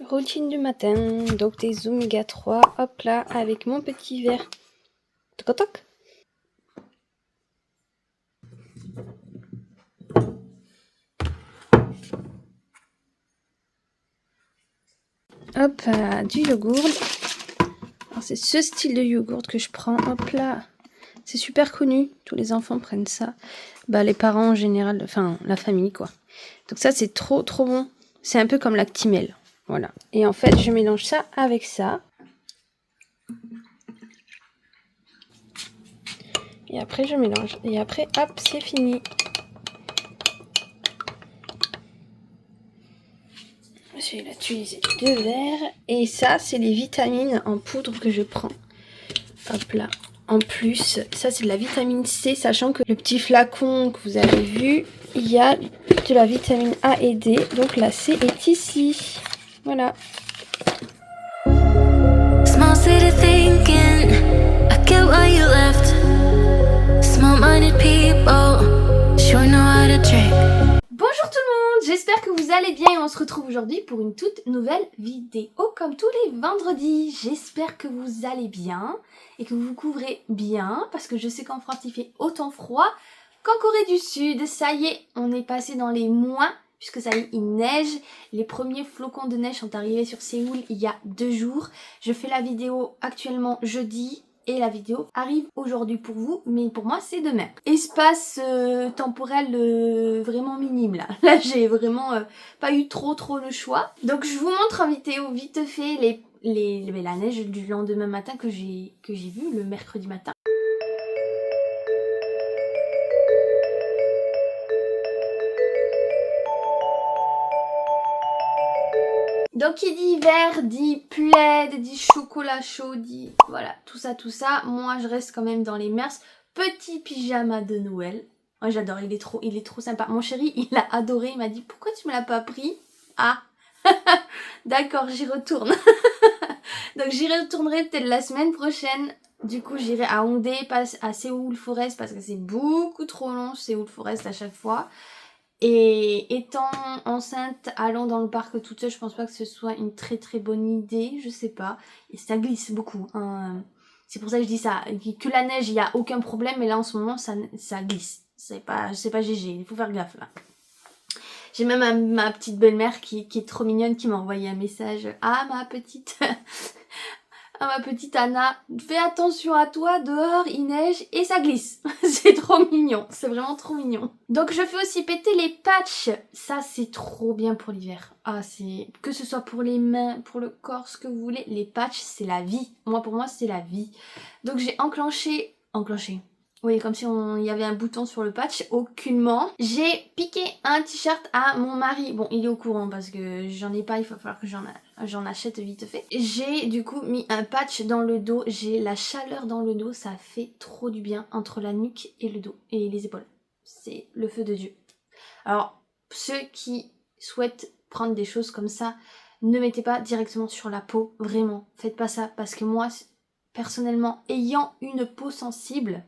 Routine du matin, donc des oméga 3, hop là, avec mon petit verre. Toc toc. Hop, du yogourt. Alors c'est ce style de yogourt que je prends, hop là. C'est super connu, tous les enfants prennent ça. Bah les parents en général, enfin la famille quoi. Donc ça c'est trop bon. C'est un peu comme l'Actimel, voilà. Et en fait je mélange ça avec ça. Et après je mélange. Et après hop c'est fini. J'ai utilisé 2 verres. Et ça c'est les vitamines en poudre que je prends. Hop là. En plus, ça c'est de la vitamine C, sachant que le petit flacon que vous avez vu, il y a de la vitamine A et D, donc la C est ici. Voilà. Small city thinking, I get why you left. Small-minded people, sure know how to drink. Bonjour tout le monde, j'espère que vous allez bien et on se retrouve aujourd'hui pour une toute nouvelle vidéo comme tous les vendredis. J'espère que vous allez bien et que vous vous couvrez bien parce que je sais qu'en France il fait autant froid qu'en Corée du Sud. Ça y est, on est passé dans les moins puisque ça y est, il neige. Les premiers flocons de neige sont arrivés sur Séoul il y a 2 jours. Je fais la vidéo actuellement jeudi. Et la vidéo arrive aujourd'hui pour vous, mais pour moi c'est demain. Espace temporel vraiment minime là. Là j'ai vraiment pas eu trop le choix. Donc je vous montre en vidéo vite fait la neige du lendemain matin que j'ai vu le mercredi matin. Donc qui dit hiver, dit plaid, dit chocolat chaud, dit voilà, tout ça. Moi je reste quand même dans les mœurs. Petit pyjama de Noël. Moi j'adore, il est trop sympa. Mon chéri, il a adoré, il m'a dit pourquoi tu me l'as pas pris? Ah d'accord, j'y retourne. Donc j'y retournerai peut-être la semaine prochaine. Du coup j'irai à Hongdae, pas à Seoul Forest parce que c'est beaucoup trop long Seoul Forest à chaque fois. Et étant enceinte, allant dans le parc toute seule, je pense pas que ce soit une très bonne idée, je sais pas. Et ça glisse beaucoup, hein. C'est pour ça que je dis ça. Que la neige, il n'y a aucun problème, mais là en ce moment, ça glisse. C'est pas GG, il faut faire gaffe là. J'ai même ma petite belle-mère qui est trop mignonne qui m'a envoyé un message. Ah ma petite... Ah ma petite Anna, fais attention à toi, dehors il neige et ça glisse. C'est trop mignon, c'est vraiment trop mignon. Donc je fais aussi péter les patchs. Ça c'est trop bien pour l'hiver. Ah c'est... Que ce soit pour les mains, pour le corps, ce que vous voulez, les patchs c'est la vie. Pour moi c'est la vie. Donc j'ai enclenché... Oui, comme si il y avait un bouton sur le patch, aucunement. J'ai piqué un t-shirt à mon mari. Bon, il est au courant parce que j'en ai pas, il va falloir que j'en achète vite fait. J'ai du coup mis un patch dans le dos. J'ai la chaleur dans le dos, ça fait trop du bien entre la nuque et le dos et les épaules. C'est le feu de Dieu. Alors, ceux qui souhaitent prendre des choses comme ça, ne mettez pas directement sur la peau, vraiment. Faites pas ça parce que moi, personnellement, ayant une peau sensible,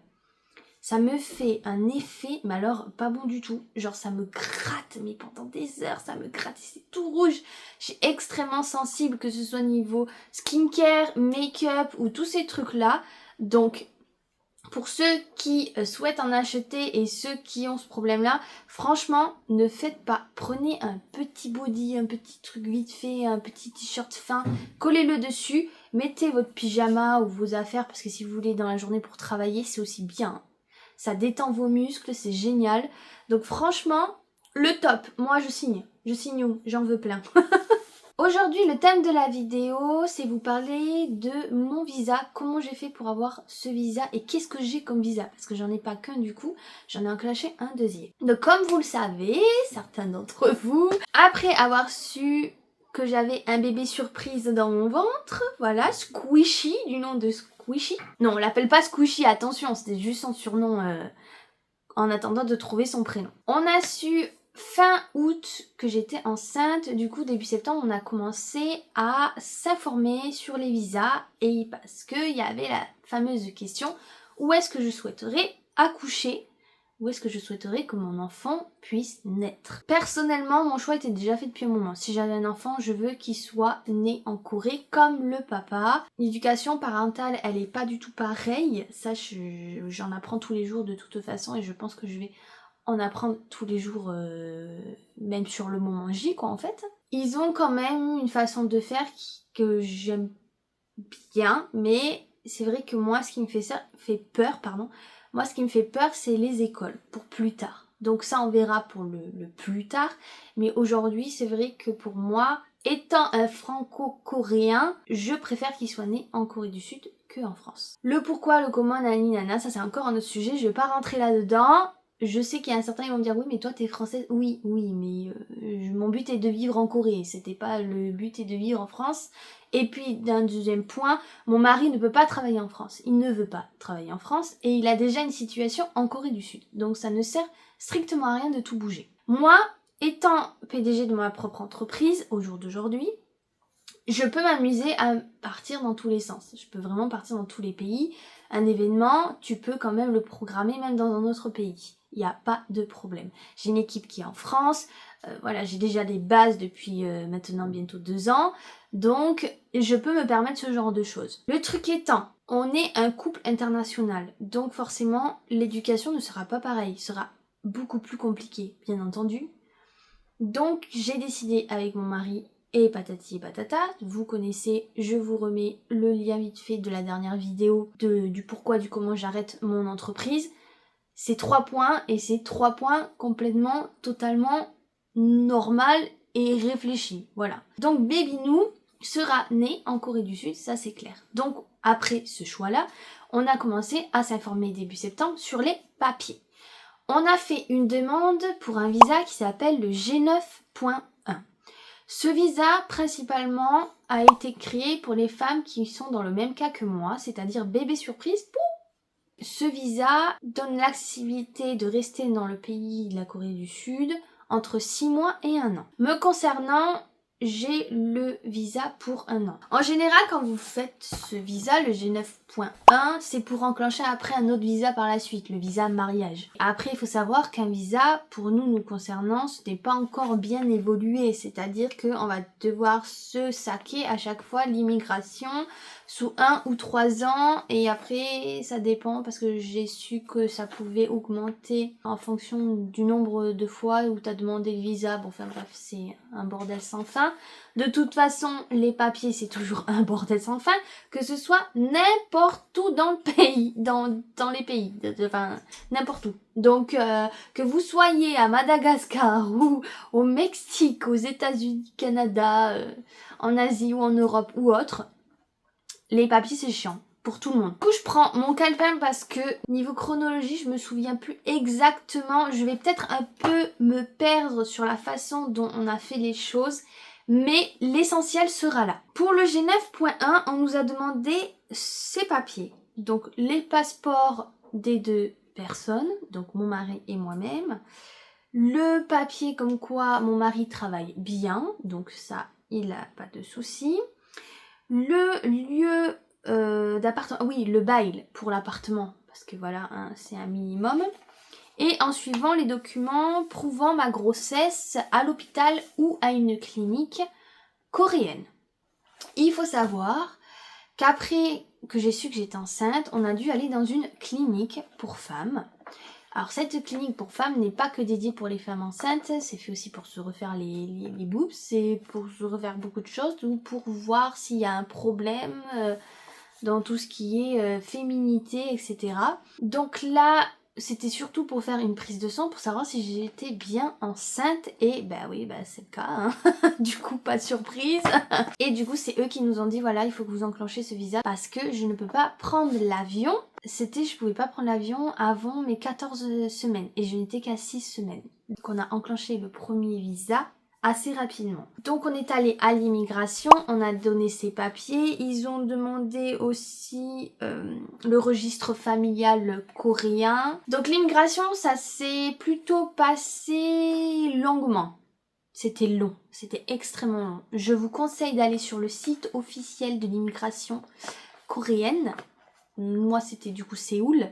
ça me fait un effet, mais alors pas bon du tout. Genre ça me gratte, mais pendant des heures, ça me gratte, c'est tout rouge. Je suis extrêmement sensible, que ce soit niveau skincare, make-up ou tous ces trucs-là. Donc pour ceux qui souhaitent en acheter et ceux qui ont ce problème-là, franchement, ne faites pas. Prenez un petit body, un petit truc vite fait, un petit t-shirt fin, collez-le dessus, mettez votre pyjama ou vos affaires, parce que si vous voulez dans la journée pour travailler, c'est aussi bien. Ça détend vos muscles, c'est génial. Donc franchement, le top. Moi, je signe où? J'en veux plein. Aujourd'hui, le thème de la vidéo, c'est vous parler de mon visa, comment j'ai fait pour avoir ce visa et qu'est-ce que j'ai comme visa. Parce que j'en ai pas qu'un du coup, j'en ai enclenché un deuxième. Donc comme vous le savez, certains d'entre vous, après avoir su que j'avais un bébé surprise dans mon ventre, voilà, Squishy, du nom de Squishy. Non, on l'appelle pas Squishy, attention, c'était juste son surnom en attendant de trouver son prénom. On a su fin août que j'étais enceinte, du coup début septembre on a commencé à s'informer sur les visas et parce qu'il y avait la fameuse question où est-ce que je souhaiterais accoucher où est-ce que je souhaiterais que mon enfant puisse naître. Personnellement, mon choix était déjà fait depuis un moment. Si j'avais un enfant, je veux qu'il soit né en Corée comme le papa. L'éducation parentale, elle est pas du tout pareille. Ça, j'en apprends tous les jours de toute façon et je pense que je vais en apprendre tous les jours, même sur le moment J, quoi, en fait. Ils ont quand même une façon de faire que j'aime bien, mais c'est vrai que moi, ce qui me fait peur, moi, ce qui me fait peur, c'est les écoles, pour plus tard. Donc ça, on verra pour le plus tard. Mais aujourd'hui, c'est vrai que pour moi, étant un franco-coréen, je préfère qu'il soit né en Corée du Sud qu'en France. Le pourquoi, le comment, nanani, nana, ça c'est encore un autre sujet, je vais pas rentrer là-dedans. Je sais qu'il y a certains qui vont me dire oui mais toi t'es française, oui mais mon but est de vivre en Corée, c'était pas le but est de vivre en France. Et puis d'un deuxième point, mon mari ne peut pas travailler en France, il ne veut pas travailler en France et il a déjà une situation en Corée du Sud, donc ça ne sert strictement à rien de tout bouger. Moi, étant PDG de ma propre entreprise au jour d'aujourd'hui, je peux m'amuser à partir dans tous les sens. Je peux vraiment partir dans tous les pays. Un événement, tu peux quand même le programmer même dans un autre pays. Il n'y a pas de problème. J'ai une équipe qui est en France. Voilà, j'ai déjà des bases depuis maintenant bientôt 2 ans. Donc, je peux me permettre ce genre de choses. Le truc étant, on est un couple international. Donc forcément, l'éducation ne sera pas pareille. Sera beaucoup plus compliquée, bien entendu. Donc, j'ai décidé avec mon mari et patati et patata, vous connaissez, je vous remets le lien vite fait de la dernière vidéo du pourquoi, du comment j'arrête mon entreprise. C'est 3 points et c'est 3 points complètement, totalement normal et réfléchis, voilà. Donc Babynou sera né en Corée du Sud, ça c'est clair. Donc après ce choix-là, on a commencé à s'informer début septembre sur les papiers. On a fait une demande pour un visa qui s'appelle le G9.1. Ce visa, principalement, a été créé pour les femmes qui sont dans le même cas que moi, c'est-à-dire bébé surprise. Ce visa donne l'accessibilité de rester dans le pays de la Corée du Sud entre 6 mois et 1 an. Me concernant, j'ai le visa pour 1 an. En général, quand vous faites ce visa, le G9.1, c'est pour enclencher après un autre visa par la suite, le visa mariage. Après, il faut savoir qu'un visa, pour nous concernant, ce n'est pas encore bien évolué. C'est-à-dire qu'on va devoir se saquer à chaque fois l'immigration sous 1 ou 3 ans. Et après, ça dépend parce que j'ai su que ça pouvait augmenter en fonction du nombre de fois où tu as demandé le visa. Bon, enfin bref, c'est un bordel sans fin. De toute façon, les papiers, c'est toujours un bordel sans fin, que ce soit n'importe où dans le pays, dans les pays, enfin, n'importe où. Donc, que vous soyez à Madagascar ou au Mexique, aux États-Unis, Canada, en Asie ou en Europe ou autre, les papiers, c'est chiant. Pour tout le monde. Du coup, je prends mon calepin parce que niveau chronologie, je me souviens plus exactement. Je vais peut-être un peu me perdre sur la façon dont on a fait les choses, mais l'essentiel sera là. Pour le G9.1, on nous a demandé ces papiers. Donc les passeports des 2 personnes, donc mon mari et moi-même. Le papier comme quoi mon mari travaille bien, donc ça, il n'a pas de souci. Le lieu d'appartement, oui, le bail pour l'appartement, parce que voilà, hein, c'est un minimum. Et en suivant les documents prouvant ma grossesse à l'hôpital ou à une clinique coréenne. Il faut savoir qu'après que j'ai su que j'étais enceinte, on a dû aller dans une clinique pour femmes. Alors cette clinique pour femmes n'est pas que dédiée pour les femmes enceintes, c'est fait aussi pour se refaire les boobs, c'est pour se refaire beaucoup de choses, ou pour voir s'il y a un problème dans tout ce qui est féminité, etc. Donc là, c'était surtout pour faire une prise de sang, pour savoir si j'étais bien enceinte, et bah oui, bah c'est le cas, hein. Du coup pas de surprise. Et du coup c'est eux qui nous ont dit voilà, il faut que vous enclenchez ce visa, parce que je ne peux pas prendre l'avion. Je pouvais pas prendre l'avion avant mes 14 semaines, et je n'étais qu'à 6 semaines. Donc on a enclenché le premier visa assez rapidement. Donc on est allé à l'immigration, on a donné ses papiers, ils ont demandé aussi le registre familial coréen. Donc l'immigration, ça s'est plutôt passé longuement. C'était long, c'était extrêmement long. Je vous conseille d'aller sur le site officiel de l'immigration coréenne. Moi c'était du coup Séoul.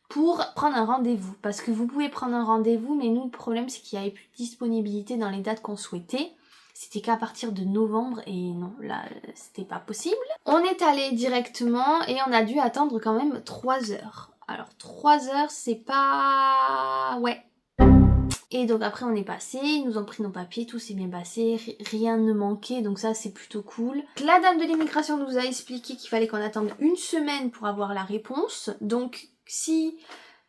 pour prendre un rendez-vous. Parce que vous pouvez prendre un rendez-vous, mais nous le problème c'est qu'il n'y avait plus de disponibilité dans les dates qu'on souhaitait. C'était qu'à partir de novembre et non, là c'était pas possible. On est allé directement et on a dû attendre quand même 3 heures. Alors 3 heures c'est pas... ouais. Et donc après on est passé, ils nous ont pris nos papiers, tout s'est bien passé, rien ne manquait, donc ça c'est plutôt cool. La dame de l'immigration nous a expliqué qu'il fallait qu'on attende 1 semaine pour avoir la réponse, donc si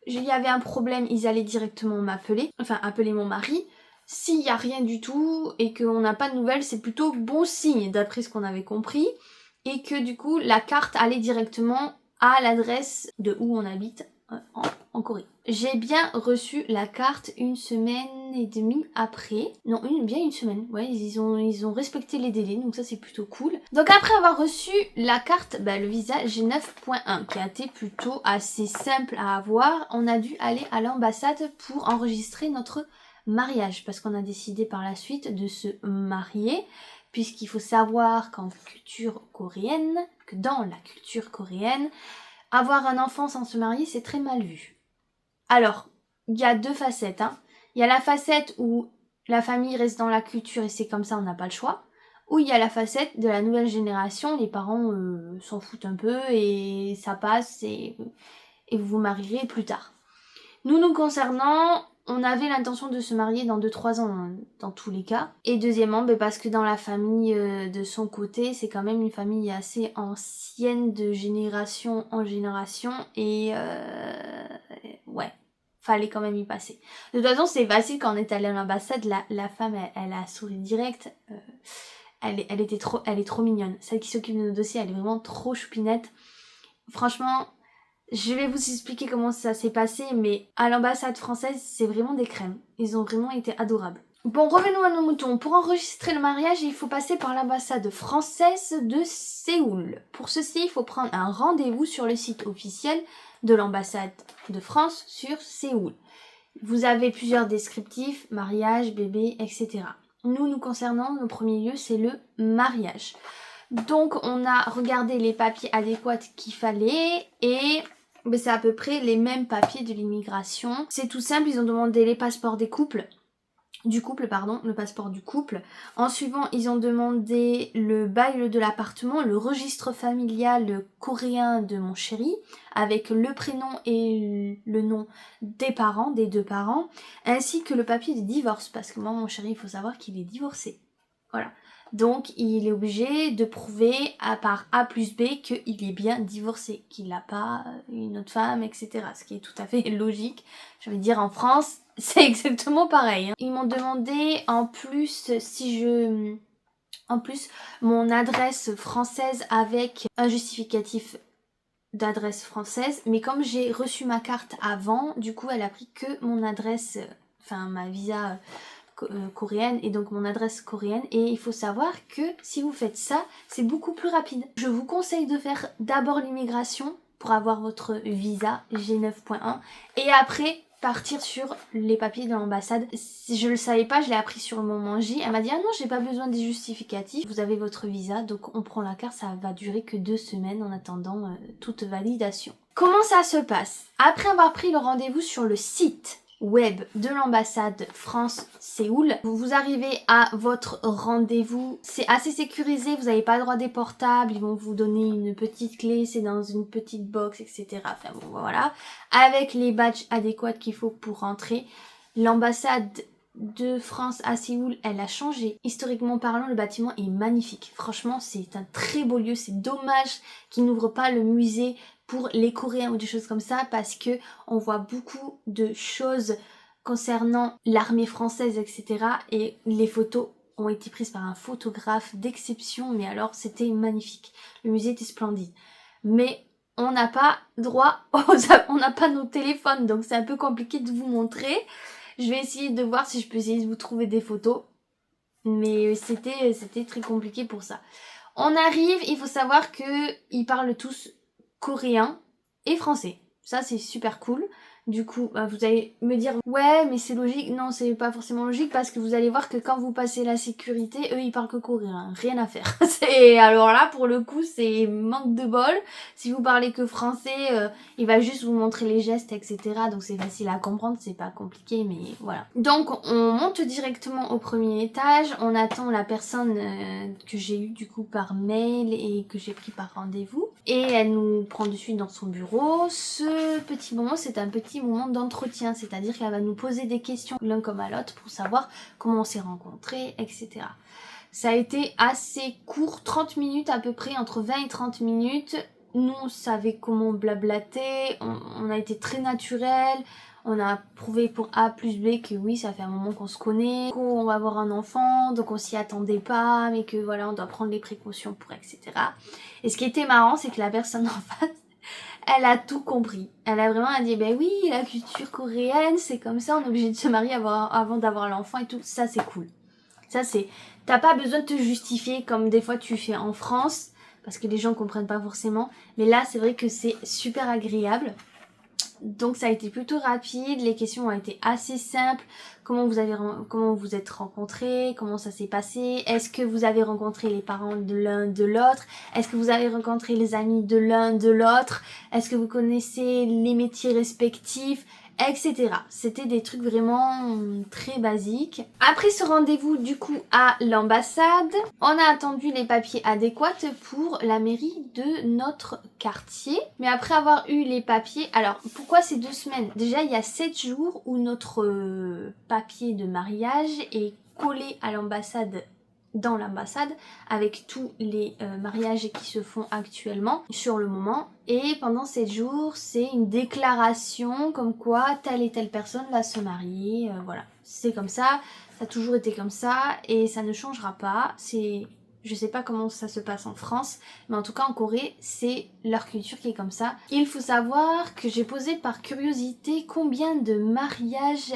il y avait un problème, ils allaient directement m'appeler, enfin appeler mon mari. S'il n'y a rien du tout et qu'on n'a pas de nouvelles, c'est plutôt bon signe d'après ce qu'on avait compris. Et que du coup, la carte allait directement à l'adresse de où on habite en Corée. J'ai bien reçu la carte 1 semaine et demie après. Non, bien 1 semaine. Ouais, ils ont respecté les délais, donc ça c'est plutôt cool. Donc après avoir reçu la carte, le visa G9.1, qui a été plutôt assez simple à avoir, on a dû aller à l'ambassade pour enregistrer notre mariage, parce qu'on a décidé par la suite de se marier, puisqu'il faut savoir que dans la culture coréenne, avoir un enfant sans se marier, c'est très mal vu. Alors, il y a 2 facettes. Il y a la facette où la famille reste dans la culture et c'est comme ça, on n'a pas le choix. Ou il y a la facette de la nouvelle génération, les parents s'en foutent un peu et ça passe et vous vous marierez plus tard. Nous concernant, on avait l'intention de se marier dans 2-3 ans, dans tous les cas. Et deuxièmement, parce que dans la famille de son côté, c'est quand même une famille assez ancienne de génération en génération. Et ouais, fallait quand même y passer. De toute façon, c'est facile quand on est allé à l'ambassade, la femme, elle a souri direct. Elle est trop mignonne. Celle qui s'occupe de nos dossiers, elle est vraiment trop choupinette. Franchement... je vais vous expliquer comment ça s'est passé, mais à l'ambassade française, c'est vraiment des crèmes. Ils ont vraiment été adorables. Bon, revenons à nos moutons. Pour enregistrer le mariage, il faut passer par l'ambassade française de Séoul. Pour ceci, il faut prendre un rendez-vous sur le site officiel de l'ambassade de France sur Séoul. Vous avez plusieurs descriptifs, mariage, bébé, etc. Nous concernant, le premier lieu, c'est le mariage. Donc on a regardé les papiers adéquats qu'il fallait et c'est à peu près les mêmes papiers de l'immigration. C'est tout simple, ils ont demandé les passeports le passeport du couple. En suivant, ils ont demandé le bail de l'appartement, le registre familial coréen de mon chéri, avec le prénom et le nom des 2 parents, ainsi que le papier de divorce, parce que moi, mon chéri, il faut savoir qu'il est divorcé. Voilà. Donc il est obligé de prouver par A plus B qu'il est bien divorcé, qu'il n'a pas une autre femme, etc. Ce qui est tout à fait logique. Je veux dire, en France, c'est exactement pareil. Ils m'ont demandé en plus mon adresse française avec un justificatif d'adresse française. Mais comme j'ai reçu ma carte avant, du coup elle a pris que mon adresse, ma visa coréenne et donc mon adresse coréenne, et il faut savoir que si vous faites ça, c'est beaucoup plus rapide. Je vous conseille de faire d'abord l'immigration pour avoir votre visa G9.1 et après partir sur les papiers de l'ambassade. Si je le savais pas, je l'ai appris sur le moment J. Elle m'a dit ah non, j'ai pas besoin des justificatifs, vous avez votre visa, donc on prend la carte, ça va durer que 2 semaines en attendant toute validation. Comment ça se passe? Après avoir pris le rendez-vous sur le site web de l'ambassade France-Séoul, vous arrivez à votre rendez-vous, c'est assez sécurisé, vous n'avez pas le droit des portables, ils vont vous donner une petite clé, c'est dans une petite box, etc. Enfin bon, voilà, avec les badges adéquats qu'il faut pour rentrer. L'ambassade de France à Séoul, elle a changé. Historiquement parlant, le bâtiment est magnifique. Franchement, c'est un très beau lieu, c'est dommage qu'ils n'ouvrent pas le musée pour les Coréens ou des choses comme ça, parce que on voit beaucoup de choses concernant l'armée française, etc. Et les photos ont été prises par un photographe d'exception, mais alors c'était magnifique. Le musée était splendide. Mais on n'a pas droit, on n'a pas nos téléphones, donc c'est un peu compliqué de vous montrer. Je vais essayer de voir si je peux essayer de vous trouver des photos, mais c'était très compliqué pour ça. On arrive, il faut savoir qu'ils parlent tous coréen et français. Ça c'est super cool. Du coup, vous allez me dire ouais mais c'est logique. Non, c'est pas forcément logique parce que vous allez voir que quand vous passez la sécurité, eux ils parlent que coréen, rien à faire. Alors là pour le coup c'est manque de bol. Si vous parlez que français, il va juste vous montrer les gestes, etc. Donc c'est facile à comprendre, c'est pas compliqué, mais voilà. Donc on monte directement au premier étage, on attend la personne que j'ai eue du coup par mail et que j'ai pris par rendez-vous. Et elle nous prend de suite dans son bureau. Ce petit moment, c'est un petit moment d'entretien, c'est-à-dire qu'elle va nous poser des questions l'un comme à l'autre pour savoir comment on s'est rencontrés, etc. Ça a été assez court, 30 minutes à peu près, entre 20 et 30 minutes. Nous, on savait comment blablater, on a été très naturel, on a prouvé pour A plus B que oui, ça fait un moment qu'on se connaît, qu'on va avoir un enfant, donc on s'y attendait pas, mais que voilà, on doit prendre les précautions pour, etc. Et ce qui était marrant, c'est que la personne en face, elle a tout compris. Elle a vraiment dit, ben oui, la culture coréenne, c'est comme ça, on est obligé de se marier avant d'avoir l'enfant et tout, ça c'est cool. Ça c'est, t'as pas besoin de te justifier comme des fois tu fais en France, parce que les gens comprennent pas forcément, mais là c'est vrai que c'est super agréable. Donc ça a été plutôt rapide, les questions ont été assez simples. Comment vous êtes rencontrés, comment ça s'est passé, est-ce que vous avez rencontré les parents de l'un de l'autre, est-ce que vous avez rencontré les amis de l'un de l'autre, est-ce que vous connaissez les métiers respectifs, etc. C'était des trucs vraiment très basiques. Après ce rendez-vous du coup à l'ambassade, on a attendu les papiers adéquats pour la mairie de notre quartier. Mais après avoir eu les papiers, alors pourquoi ces 2 semaines? Déjà il y a 7 jours où notre papier de mariage est collé à l'ambassade, dans l'ambassade, avec tous les mariages qui se font actuellement sur le moment. Et pendant 7 jours, c'est une déclaration comme quoi telle et telle personne va se marier. Voilà, c'est comme ça a toujours été comme ça et ça ne changera pas. Je sais pas comment ça se passe en France, mais en tout cas en Corée, c'est leur culture qui est comme ça. Il faut savoir que j'ai posé par curiosité combien de mariages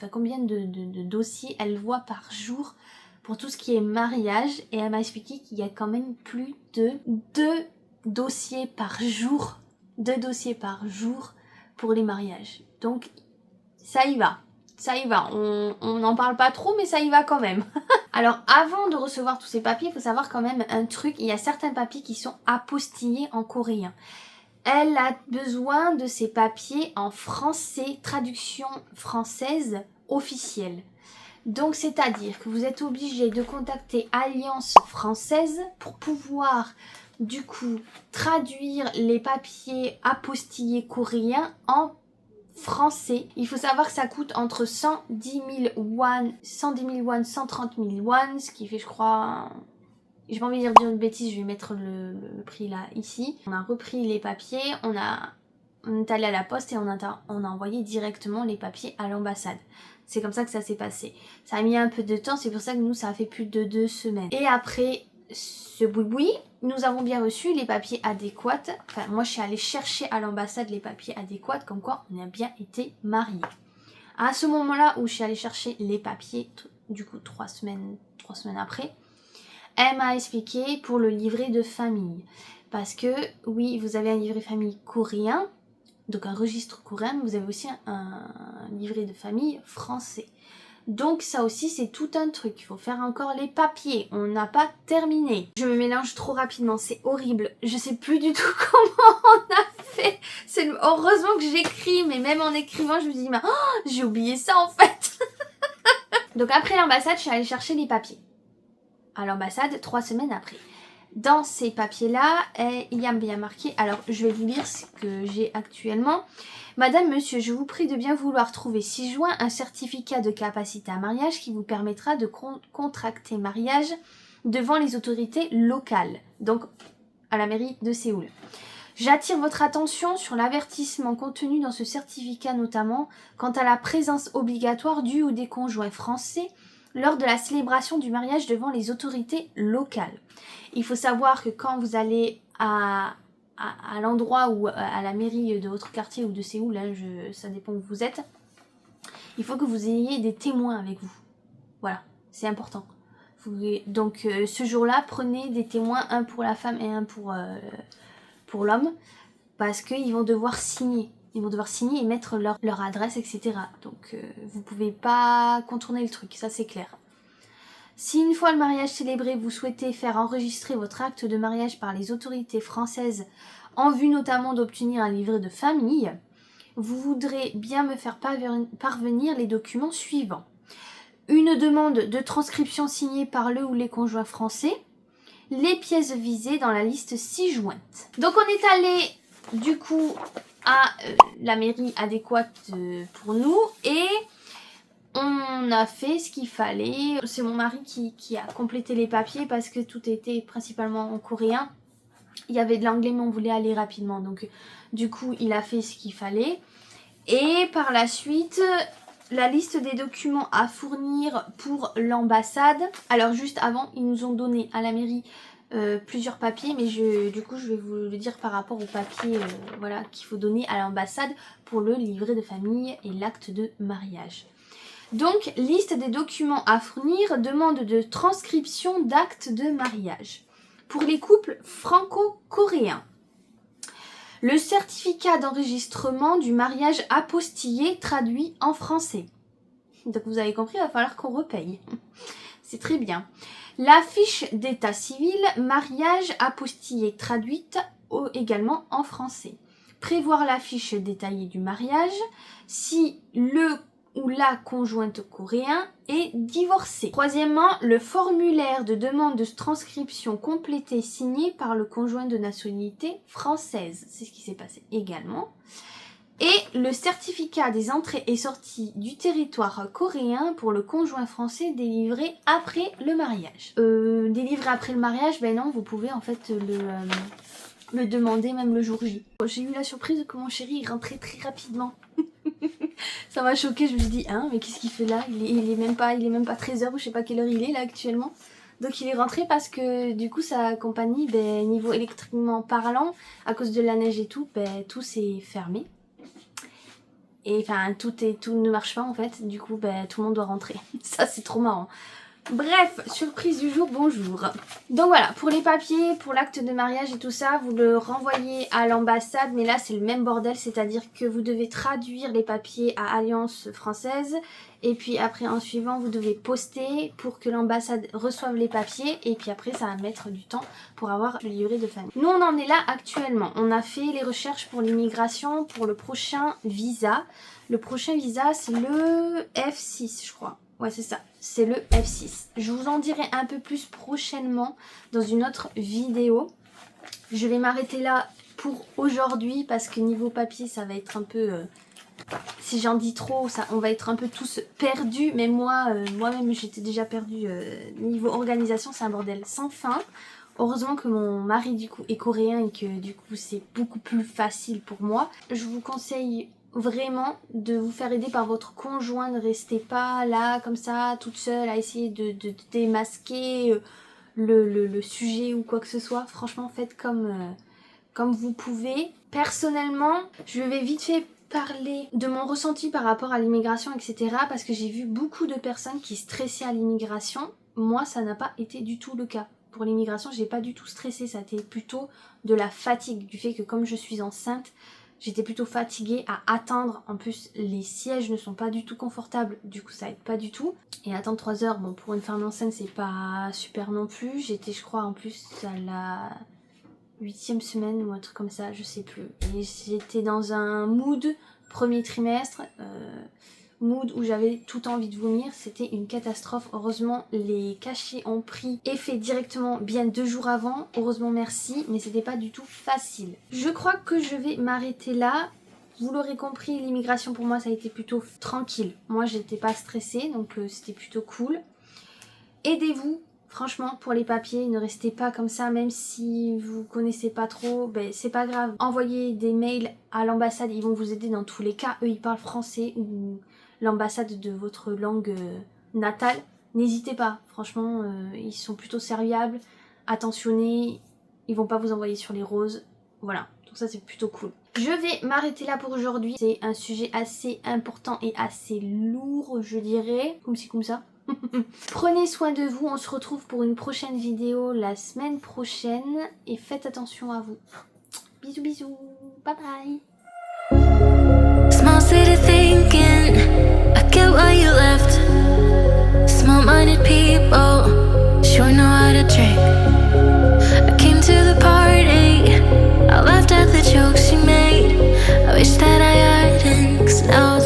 combien de dossiers elle voit par jour pour tout ce qui est mariage, et elle m'a expliqué qu'il y a quand même plus de 2 dossiers par jour. 2 dossiers par jour pour les mariages. Donc ça y va. Ça y va, on n'en parle pas trop mais ça y va quand même. Alors avant de recevoir tous ces papiers, il faut savoir quand même un truc, il y a certains papiers qui sont apostillés en coréen. Elle a besoin de ces papiers en français, traduction française officielle. Donc c'est-à-dire que vous êtes obligé de contacter Alliance française pour pouvoir du coup traduire les papiers apostillés coréens en français. Il faut savoir que ça coûte entre 110 000 won, 130 000 won, ce qui fait je crois... J'ai pas envie de dire une bêtise, je vais mettre le prix là, ici. On a repris les papiers, on est allé à la poste et on a envoyé directement les papiers à l'ambassade. C'est comme ça que ça s'est passé. Ça a mis un peu de temps, c'est pour ça que nous ça a fait plus de 2 semaines. Et après ce boui-boui, nous avons bien reçu les papiers adéquats. Enfin, moi je suis allée chercher à l'ambassade les papiers adéquats, comme quoi on a bien été mariés. À ce moment-là où je suis allée chercher les papiers, du coup 3 semaines après, elle m'a expliqué pour le livret de famille. Parce que oui, vous avez un livret famille coréen, donc un registre coréen, mais vous avez aussi un livret de famille français. Donc ça aussi c'est tout un truc, il faut faire encore les papiers, on n'a pas terminé. Je me mélange trop rapidement, c'est horrible, je sais plus du tout comment on a fait. Heureusement que j'écris, mais même en écrivant je me dis j'ai oublié ça en fait. Donc après l'ambassade, je suis allée chercher les papiers. À l'ambassade 3 semaines après. Dans ces papiers-là, il y a bien marqué, alors je vais vous lire ce que j'ai actuellement. Madame, monsieur, je vous prie de bien vouloir trouver 6 juin un certificat de capacité à mariage qui vous permettra de contracter mariage devant les autorités locales, donc à la mairie de Séoul. J'attire votre attention sur l'avertissement contenu dans ce certificat, notamment quant à la présence obligatoire du ou des conjoints français lors de la célébration du mariage devant les autorités locales. Il faut savoir que quand vous allez à l'endroit ou à la mairie de votre quartier ou de Séoul, hein, ça dépend où vous êtes, il faut que vous ayez des témoins avec vous. Voilà, c'est important. Donc ce jour-là, prenez des témoins, un pour la femme et un pour l'homme, parce qu'ils vont devoir signer. Ils vont devoir signer et mettre leur adresse, etc. Donc vous pouvez pas contourner le truc, ça c'est clair. Si une fois le mariage célébré, vous souhaitez faire enregistrer votre acte de mariage par les autorités françaises en vue notamment d'obtenir un livret de famille, vous voudrez bien me faire parvenir les documents suivants. Une demande de transcription signée par le ou les conjoints français, les pièces visées dans la liste ci-jointe. Donc on est allé du coup à la mairie adéquate pour nous et on a fait ce qu'il fallait. C'est mon mari qui a complété les papiers parce que tout était principalement en coréen. Il y avait de l'anglais mais on voulait aller rapidement. Donc du coup il a fait ce qu'il fallait. Et par la suite, la liste des documents à fournir pour l'ambassade. Alors juste avant, ils nous ont donné à la mairie plusieurs papiers. Mais du coup je vais vous le dire par rapport aux papiers voilà, qu'il faut donner à l'ambassade pour le livret de famille et l'acte de mariage. Donc, liste des documents à fournir, demande de transcription d'actes de mariage. Pour les couples franco-coréens, le certificat d'enregistrement du mariage apostillé traduit en français. Donc vous avez compris, il va falloir qu'on repaye. C'est très bien. La fiche d'état civil, mariage apostillé traduite également en français. Prévoir la fiche détaillée du mariage si le ou la conjointe coréen est divorcée. Troisièmement, le formulaire de demande de transcription complété signé par le conjoint de nationalité française. C'est ce qui s'est passé également. Et le certificat des entrées et sorties du territoire coréen pour le conjoint français délivré après le mariage. Délivré après le mariage, ben non, vous pouvez en fait le demander même le jour J. J'ai eu la surprise que mon chéri rentrait très rapidement. Ça m'a choquée, je me suis dit, hein, mais qu'est-ce qu'il fait là, il est même pas 13h ou je sais pas quelle heure il est là actuellement. Donc il est rentré parce que du coup sa compagnie, ben, niveau électriquement parlant, à cause de la neige et tout, ben, tout s'est fermé. Et enfin tout ne marche pas en fait, du coup ben, tout le monde doit rentrer. Ça c'est trop marrant. Bref, surprise du jour, bonjour. Donc voilà, pour les papiers, pour l'acte de mariage et tout ça, vous le renvoyez à l'ambassade, mais là c'est le même bordel, c'est-à-dire que vous devez traduire les papiers à Alliance française, et puis après en suivant, vous devez poster pour que l'ambassade reçoive les papiers, et puis après ça va mettre du temps pour avoir le livret de famille. Nous on en est là actuellement, on a fait les recherches pour l'immigration, pour le prochain visa. Le prochain visa c'est le F6 je crois. Ouais c'est ça, c'est le F6. Je vous en dirai un peu plus prochainement dans une autre vidéo. Je vais m'arrêter là pour aujourd'hui parce que niveau papier ça va être un peu... si j'en dis trop, on va être un peu tous perdus. Mais moi-même j'étais déjà perdue. Niveau organisation c'est un bordel sans fin. Heureusement que mon mari du coup est coréen et que du coup c'est beaucoup plus facile pour moi. Je vous conseille vraiment de vous faire aider par votre conjoint, ne restez pas là comme ça toute seule à essayer de démasquer le sujet ou quoi que ce soit. Franchement faites comme vous pouvez. Personnellement je vais vite fait parler de mon ressenti par rapport à l'immigration etc. parce que j'ai vu beaucoup de personnes qui stressaient à l'immigration. Moi ça n'a pas été du tout le cas. Pour l'immigration j'ai pas du tout stressé, ça a été plutôt de la fatigue, du fait que comme je suis enceinte, j'étais plutôt fatiguée à attendre. En plus, les sièges ne sont pas du tout confortables. Du coup, ça aide pas du tout. Et attendre 3 heures, bon, pour une femme enceinte, c'est pas super non plus. J'étais, je crois, en plus à la 8e semaine ou un truc comme ça, je sais plus. Et j'étais dans un mood premier trimestre. Mood où j'avais tout envie de vomir, c'était une catastrophe. Heureusement les cachets ont pris effet directement bien 2 jours avant, heureusement merci, mais c'était pas du tout facile. Je crois que je vais m'arrêter là. Vous l'aurez compris, l'immigration pour moi ça a été plutôt tranquille. Moi j'étais pas stressée donc c'était plutôt cool. Aidez-vous franchement pour les papiers, ne restez pas comme ça même si vous connaissez pas trop, ben c'est pas grave. Envoyez des mails à l'ambassade, ils vont vous aider dans tous les cas, eux ils parlent français ou l'ambassade de votre langue natale, n'hésitez pas, franchement ils sont plutôt serviables, attentionnés, ils vont pas vous envoyer sur les roses, voilà, donc ça c'est plutôt cool. Je vais m'arrêter là pour aujourd'hui, c'est un sujet assez important et assez lourd je dirais, comme ci comme ça. Prenez soin de vous, on se retrouve pour une prochaine vidéo la semaine prochaine et faites attention à vous. Bisous bisous, bye bye. lucid thinking. I get what